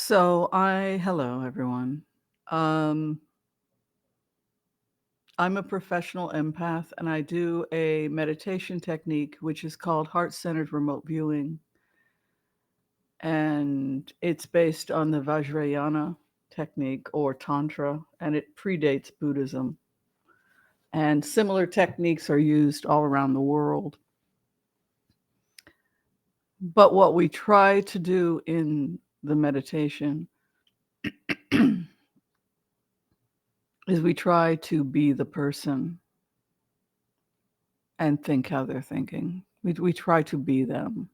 Hello everyone. Um, I'm a professional empath and I do a meditation technique which is called heart-centered remote viewing. And it's based on the Vajrayana technique or Tantra, and it predates Buddhism. And similar techniques are used all around the world. But what we try to do in the meditation is we try to be the person and think how they're thinking. We try to be them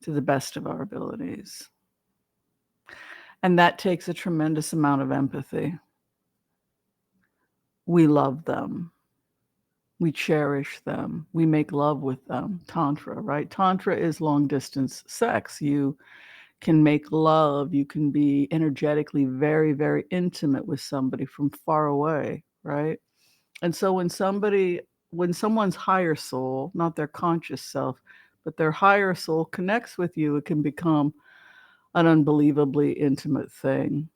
to the best of our abilities. And that takes a tremendous amount of empathy. We love them. We cherish them. We make love with them. Tantra, right? Tantra is long distance sex. You can make love. You can be energetically very, very intimate with somebody from far away, right? And so when someone's higher soul, not their conscious self, but their higher soul connects with you, it can become an unbelievably intimate thing.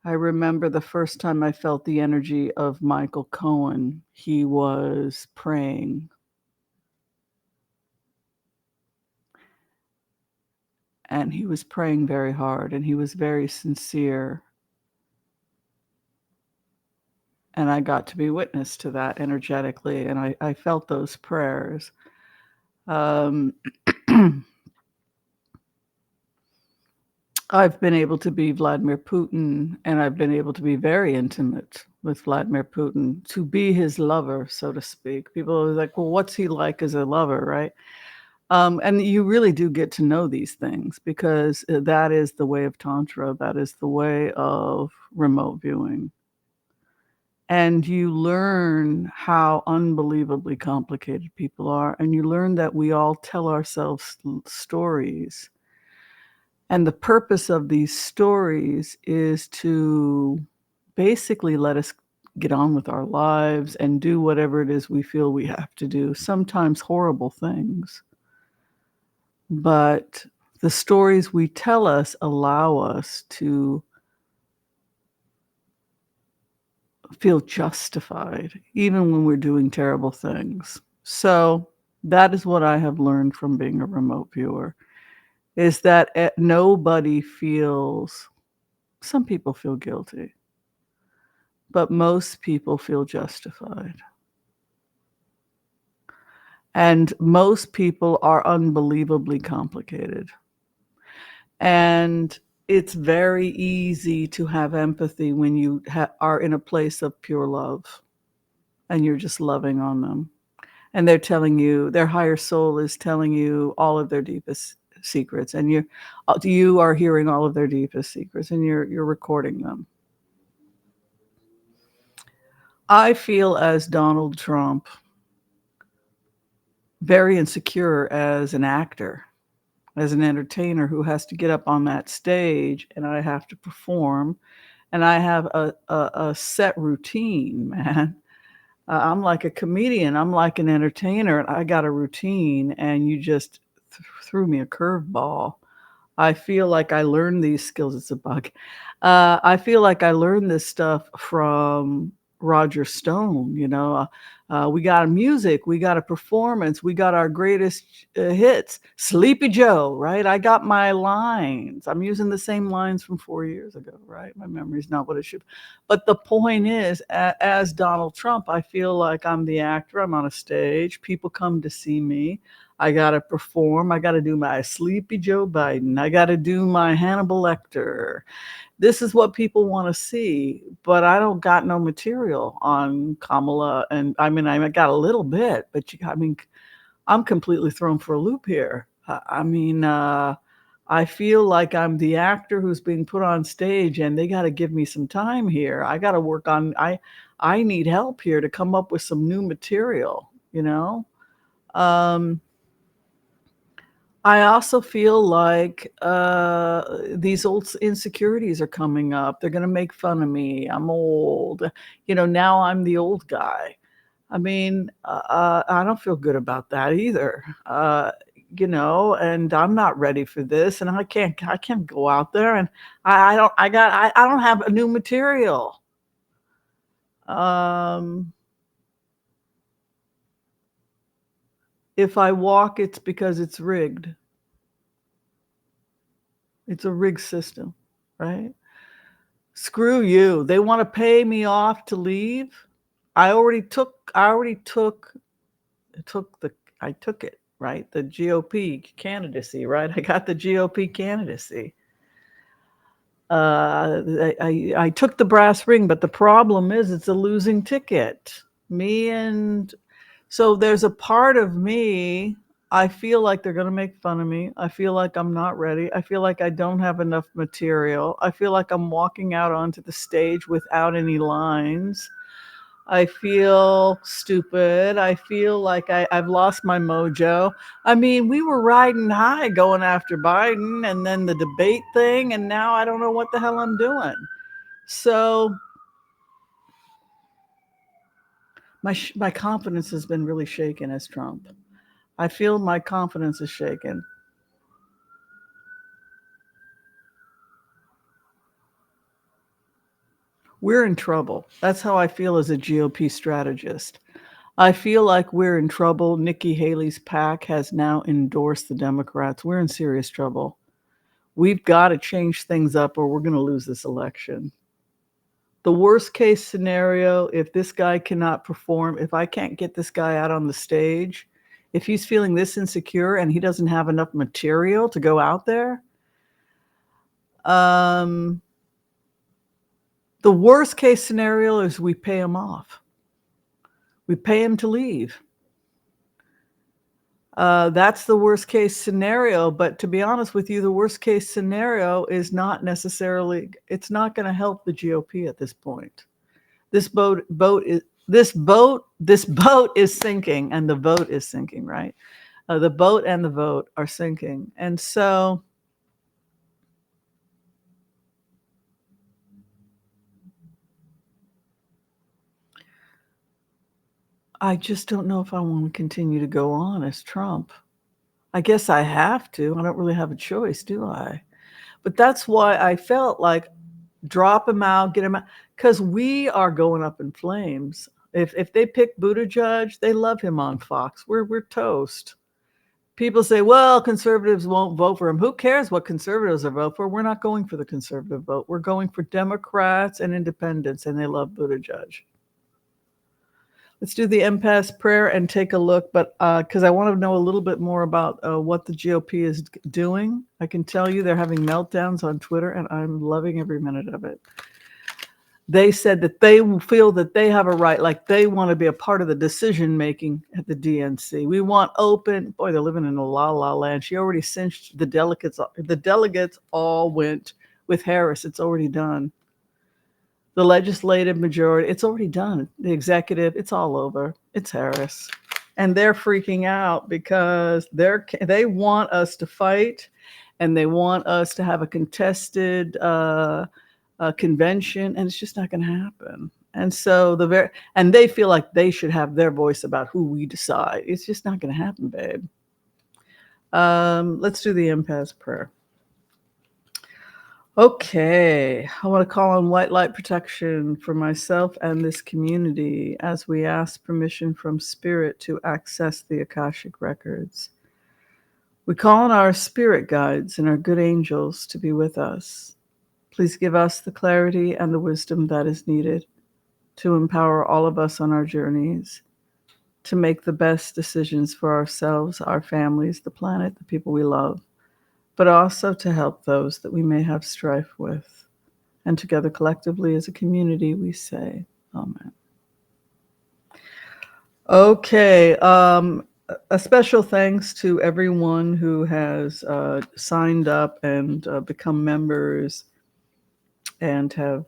I remember the first time I felt the energy of Michael Cohen. He was praying. And he was praying very hard and he was very sincere. And I got to be witness to that energetically. And I felt those prayers. Um, I've been able to be Vladimir Putin, and I've been able to be very intimate with Vladimir Putin, to be his lover, so to speak. People are like, well, what's he like as a lover, right? And you really do get to know these things because that is the way of Tantra. That is the way of remote viewing. And you learn how unbelievably complicated people are. And you learn that we all tell ourselves stories. And the purpose of these stories is to basically let us get on with our lives and do whatever it is we feel we have to do, sometimes horrible things. But the stories we tell us allow us to feel justified, even when we're doing terrible things. So that is what I have learned from being a remote viewer, is that nobody feels, some people feel guilty, but most people feel justified. And most people are unbelievably complicated. And it's very easy to have empathy when you are in a place of pure love and you're just loving on them. And they're telling you, their higher soul is telling you all of their deepest secrets. And you are hearing all of their deepest secrets and you're recording them. I feel as Donald Trump very insecure as an actor, as an entertainer who has to get up on that stage and I have to perform and I have a set routine, man. I'm like a comedian. I'm like an entertainer. And I got a routine and you just threw me a curveball. I feel like I learned these skills. It's a bug. I feel like I learned this stuff from Roger Stone. We got music, we got a performance, we got our greatest hits. Sleepy Joe, right? I got my lines. I'm using the same lines from 4 years ago, right? My memory's not what it should. But the point is, as Donald Trump, I feel like I'm the actor. I'm on a stage. People come to see me. I got to perform. I got to do my Sleepy Joe Biden. I got to do my Hannibal Lecter. This is what people want to see, but I don't got no material on Kamala. And I mean, I got a little bit, but I'm completely thrown for a loop here. I feel like I'm the actor who's being put on stage and they got to give me some time here. I got to work on, I need help here to come up with some new material, you know? Um, I also feel like these old insecurities are coming up. They're going to make fun of me. I'm old. Now I'm the old guy. I mean, I don't feel good about that either. and I'm not ready for this, and I can't go out there, and I don't have a new material. If I walk, it's because it's rigged. It's a rigged system, right? Screw you. They want to pay me off to leave. I took it, right? The GOP candidacy, right? I got the GOP candidacy. I took the brass ring, but the problem is it's a losing ticket. So there's a part of me, I feel like they're going to make fun of me. I feel like I'm not ready. I feel like I don't have enough material. I feel like I'm walking out onto the stage without any lines. I feel stupid. I feel like I've lost my mojo. I mean, we were riding high going after Biden and then the debate thing, and now I don't know what the hell I'm doing. So my confidence has been really shaken as Trump. I feel my confidence is shaken. We're in trouble. That's how I feel as a GOP strategist. I feel like we're in trouble. Nikki Haley's PAC has now endorsed the Democrats. We're in serious trouble. We've got to change things up or we're going to lose this election. The worst case scenario, if this guy cannot perform, if I can't get this guy out on the stage, if he's feeling this insecure and he doesn't have enough material to go out there, the worst case scenario is we pay him off. We pay him to leave. That's the worst case scenario. But to be honest with you, the worst case scenario is not necessarily, it's not going to help the GOP at this point. This boat is sinking, and the vote is sinking, right? The boat and the vote are sinking. And so I just don't know if I want to continue to go on as Trump. I guess I have to. I don't really have a choice, do I? But that's why I felt like drop him out, get him out, because we are going up in flames. If they pick Buttigieg, they love him on Fox. We're toast. People say, well, conservatives won't vote for him. Who cares what conservatives are vote for? We're not going for the conservative vote. We're going for Democrats and independents, and they love Buttigieg. Let's do the empath prayer and take a look, but because I want to know a little bit more about what the GOP is doing. I can tell you they're having meltdowns on Twitter, and I'm loving every minute of it. They said that they feel that they have a right, like they want to be a part of the decision making at the DNC. We want open. Boy, they're living in a la land. She already cinched the delegates. The delegates all went with Harris. It's already done. The legislative majority, it's already done. The executive, it's all over. It's Harris. And they're freaking out because they want us to fight, and they want us to have a contested convention, and it's just not going to happen. And so and they feel like they should have their voice about who we decide. It's just not going to happen, babe. Let's do the empath prayer. Okay, I want to call on white light protection for myself and this community as we ask permission from Spirit to access the Akashic records. We call on our spirit guides and our good angels to be with us. Please give us the clarity and the wisdom that is needed to empower all of us on our journeys, to make the best decisions for ourselves, our families, the planet, the people we love, but also to help those that we may have strife with. And together collectively as a community, we say, Amen. Okay, a special thanks to everyone who has signed up and become members and have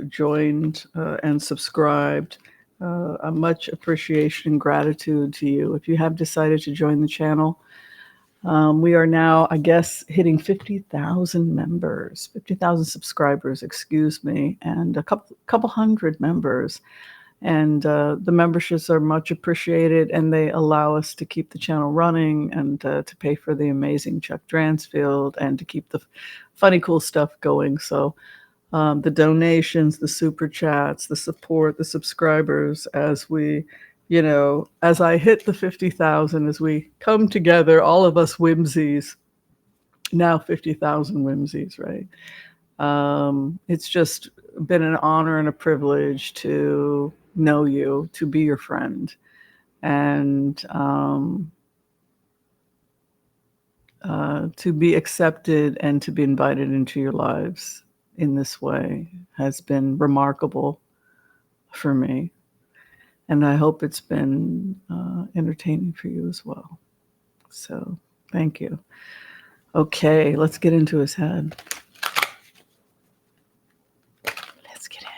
joined and subscribed. A much appreciation and gratitude to you. If you have decided to join the channel, we are now, I guess, hitting 50,000 members, 50,000 subscribers, excuse me, and a couple hundred members. And the memberships are much appreciated, and they allow us to keep the channel running and to pay for the amazing Chuck Dransfield and to keep the funny, cool stuff going. So the donations, the super chats, the support, the subscribers, as we, as I hit the 50,000, as we come together, all of us whimsies, now 50,000 whimsies, right? It's just been an honor and a privilege to know you, to be your friend, and to be accepted and to be invited into your lives in this way has been remarkable for me. And I hope it's been entertaining for you as well. So thank you. Okay, let's get into his head. Let's get in.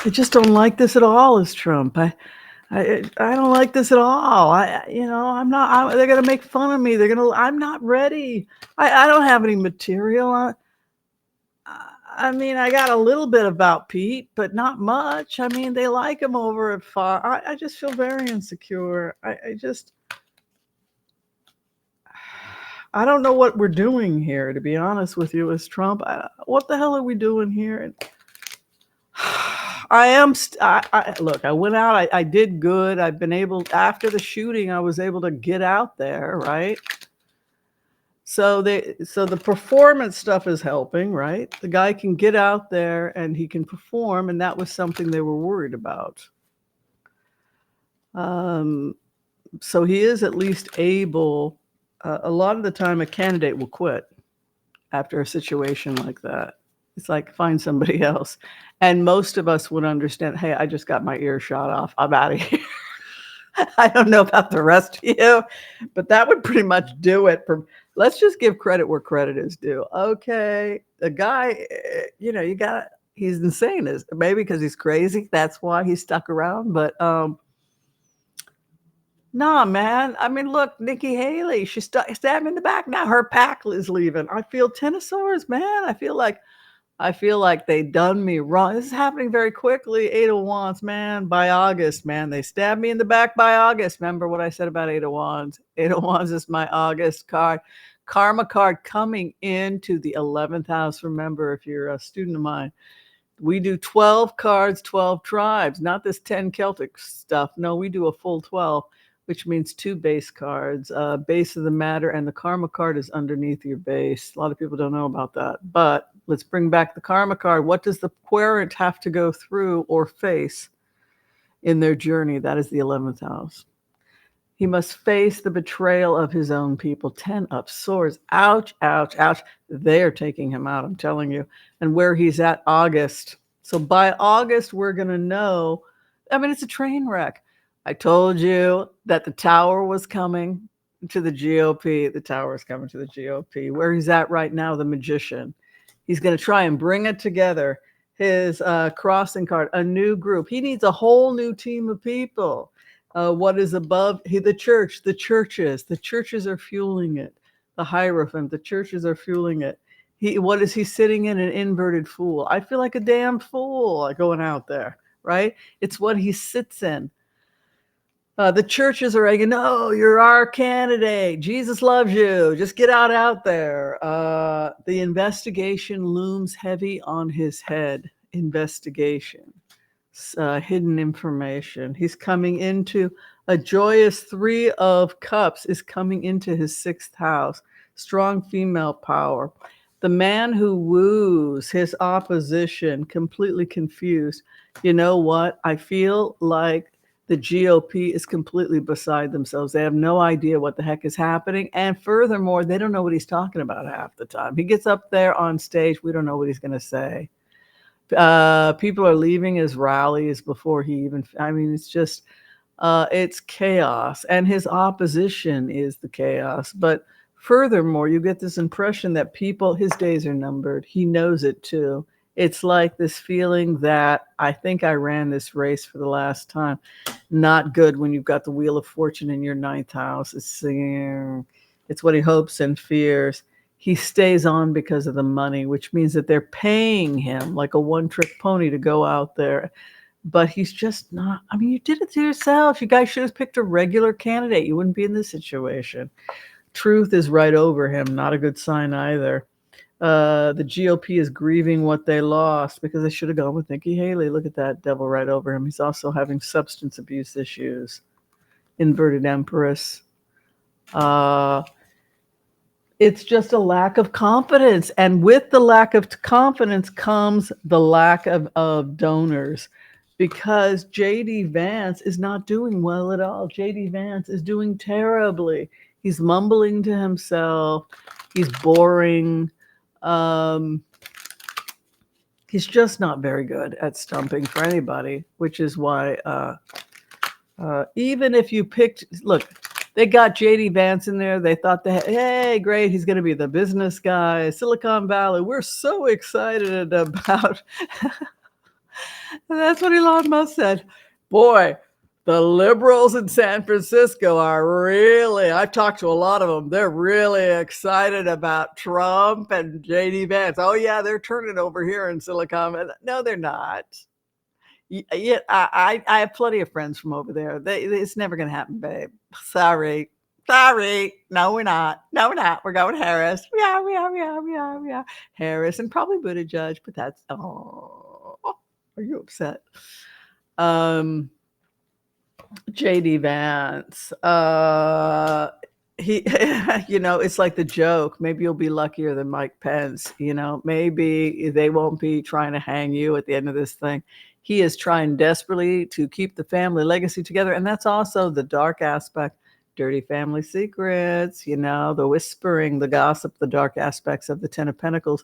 I just don't like this at all as Trump. I don't like this at all. I'm not. They're gonna make fun of me. I'm not ready. I don't have any material. I mean, I got a little bit about Pete, but not much. I mean, they like him over at Fox. I just feel very insecure. I don't know what we're doing here, to be honest with you, as Trump. What the hell are we doing here? Look, I went out, I did good. I've been able, after the shooting, I was able to get out there, right? So the performance stuff is helping, right? The guy can get out there and he can perform, and that was something they were worried about. So he is at least able. A lot of the time, a candidate will quit after a situation like that. It's like, find somebody else. And most of us would understand, hey, I just got my ear shot off. I'm out of here. I don't know about the rest of you, but that would pretty much do it. Let's just give credit where credit is due. Okay, the guy, he's insane. Maybe because he's crazy. That's why he stuck around. But nah, man. I mean, look, Nikki Haley, she stabbed me in the back. Now her pack is leaving. I feel tennis-sores, man. I feel like they done me wrong. This is happening very quickly. 8 of Wands, man, by August, man. They stabbed me in the back by August. Remember what I said about 8 of Wands? 8 of Wands is my August card. Karma card coming into the 11th house. Remember, if you're a student of mine, we do 12 cards, 12 tribes, not this 10 Celtic stuff. No, we do a full 12, which means 2 base cards, base of the matter, and the karma card is underneath your base. A lot of people don't know about that, but let's bring back the karma card. What does the querent have to go through or face in their journey? That is the 11th house. He must face the betrayal of his own people. 10 of swords. Ouch, ouch, ouch. They're taking him out, I'm telling you. And where he's at, August. So by August, we're going to know. I mean, it's a train wreck. I told you that the tower was coming to the GOP. The tower is coming to the GOP. Where he's at right now, the magician. He's going to try and bring it together. His crossing card, a new group. He needs a whole new team of people. What is above the church? The churches are fueling it. The Hierophant, the churches are fueling it. What is he sitting in? An inverted fool. I feel like a damn fool going out there, right? It's what he sits in. The churches are saying, no, you're our candidate. Jesus loves you. Just get out there. The investigation looms heavy on his head. Investigation. Hidden information. He's coming into a joyous 3 of Cups is coming into his 6th house. Strong female power. The man who woos his opposition, completely confused. You know what? I feel like the GOP is completely beside themselves. They have no idea what the heck is happening. And furthermore, they don't know what he's talking about half the time. He gets up there on stage. We don't know what he's going to say. People are leaving his rallies before he even, it's just, it's chaos. And his opposition is the chaos. But furthermore, you get this impression that his days are numbered. He knows it too. It's like this feeling that I think I ran this race for the last time. Not good when you've got the Wheel of Fortune in your 9th house. It's what he hopes and fears. he stays on because of the money, which means that they're paying him like a one-trick pony to go out there. But he's just not. I mean, you did it to yourself. You guys should have picked a regular candidate. You wouldn't be in this situation. Truth is right over him. Not a good sign either. The GOP is grieving what they lost because they should have gone with Nikki Haley. Look at that devil right over him. He's also having substance abuse issues. Inverted Empress. It's just a lack of confidence. And with the lack of confidence comes the lack of donors, because J.D. Vance is not doing well at all. J.D. Vance is doing terribly. He's mumbling to himself. He's boring. He's just not very good at stumping for anybody, which is why even if you picked, look, they got J.D. Vance in there. They thought, hey, great, he's going to be the business guy. Silicon Valley, we're so excited about. That's what Elon Musk said. Boy, the liberals in San Francisco are really, I've talked to a lot of them, they're really excited about Trump and J.D. Vance. Oh, yeah, they're turning over here in Silicon Valley. No, they're not. Yeah, I have plenty of friends from over there. It's never going to happen, babe. Sorry. No, we're not. We're going Harris. Yeah. Harris and probably Buttigieg, but that's, are you upset? J.D. Vance. He, it's like the joke. Maybe you'll be luckier than Mike Pence. Maybe they won't be trying to hang you at the end of this thing. He is trying desperately to keep the family legacy together. And that's also the dark aspect, dirty family secrets, the whispering, the gossip, the dark aspects of the Ten of Pentacles.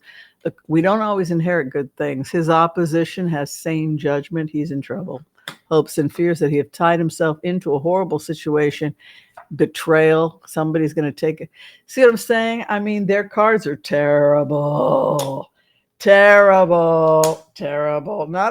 We don't always inherit good things. His opposition has sane judgment. He's in trouble. Hopes and fears that he have tied himself into a horrible situation. Betrayal. Somebody's going to take it. See what I'm saying? I mean, their cards are terrible. Not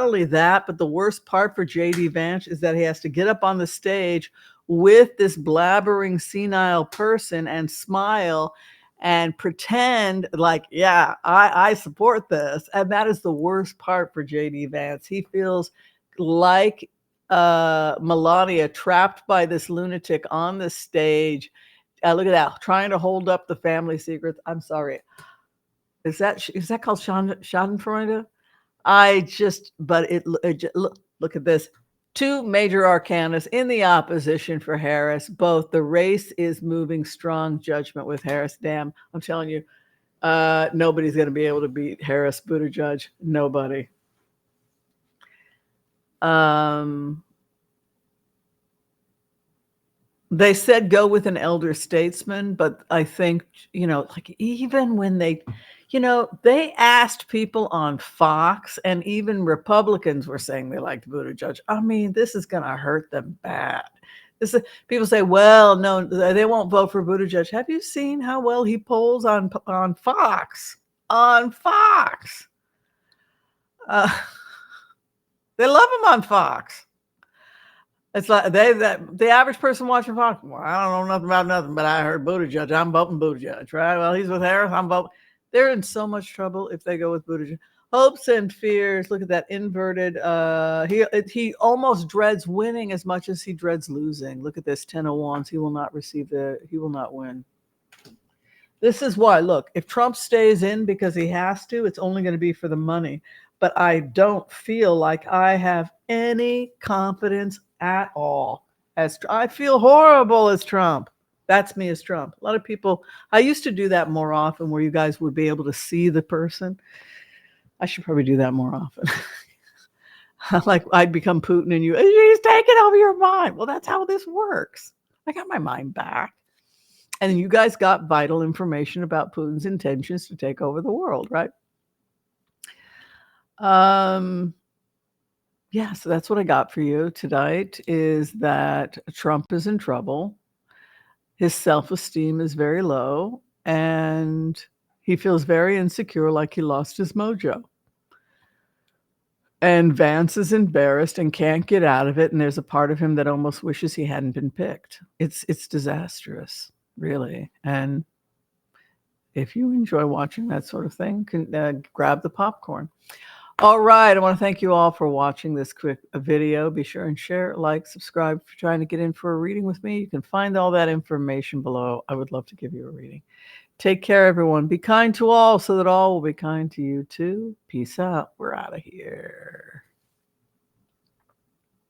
only that, but the worst part for J.D. Vance is that he has to get up on the stage with this blabbering senile person and smile and pretend like, yeah, I support this. And that is the worst part for J.D. Vance. He feels like Melania trapped by this lunatic on the stage. Look at that, trying to hold up the family secrets. I'm sorry. Is that called Schadenfreude? Look at this. Two major arcanas in the opposition for Harris. Both the race is moving strong judgment with Harris. Damn, I'm telling you, nobody's going to be able to beat Harris, Buttigieg. Nobody. They said go with an elder statesman, but I think, like even when they asked people on Fox, and even Republicans were saying they liked Buttigieg. I mean, this is going to hurt them bad. People say, well, no, they won't vote for Buttigieg. Have you seen how well he polls on Fox? On Fox. They love him on Fox. It's like the average person watching Fox. Well, I don't know nothing about nothing, but I heard Buttigieg. I'm voting Buttigieg, right? Well, he's with Harris. I'm voting. They're in so much trouble if they go with Buttigieg. Hopes and fears. Look at that inverted. He almost dreads winning as much as he dreads losing. Look at this 10 of Wands. He will not he will not win. This is why, look, if Trump stays in because he has to, it's only going to be for the money. But I don't feel like I have any confidence at all. I feel horrible as Trump. That's me as Trump. A lot of people, I used to do that more often, where you guys would be able to see the person. I should probably do that more often. Like I'd become Putin and he's taking over your mind. Well, that's how this works. I got my mind back. And you guys got vital information about Putin's intentions to take over the world, right? Yeah, so that's what I got for you tonight, is that Trump is in trouble. His self-esteem is very low, and he feels very insecure, like he lost his mojo. And Vance is embarrassed and can't get out of it, and there's a part of him that almost wishes he hadn't been picked. It's disastrous, really. And if you enjoy watching that sort of thing, can grab the popcorn. All right. I want to thank you all for watching this quick video. Be sure and share, like, subscribe if you're trying to get in for a reading with me. You can find all that information below. I would love to give you a reading. Take care, everyone. Be kind to all so that all will be kind to you too. Peace out. We're out of here.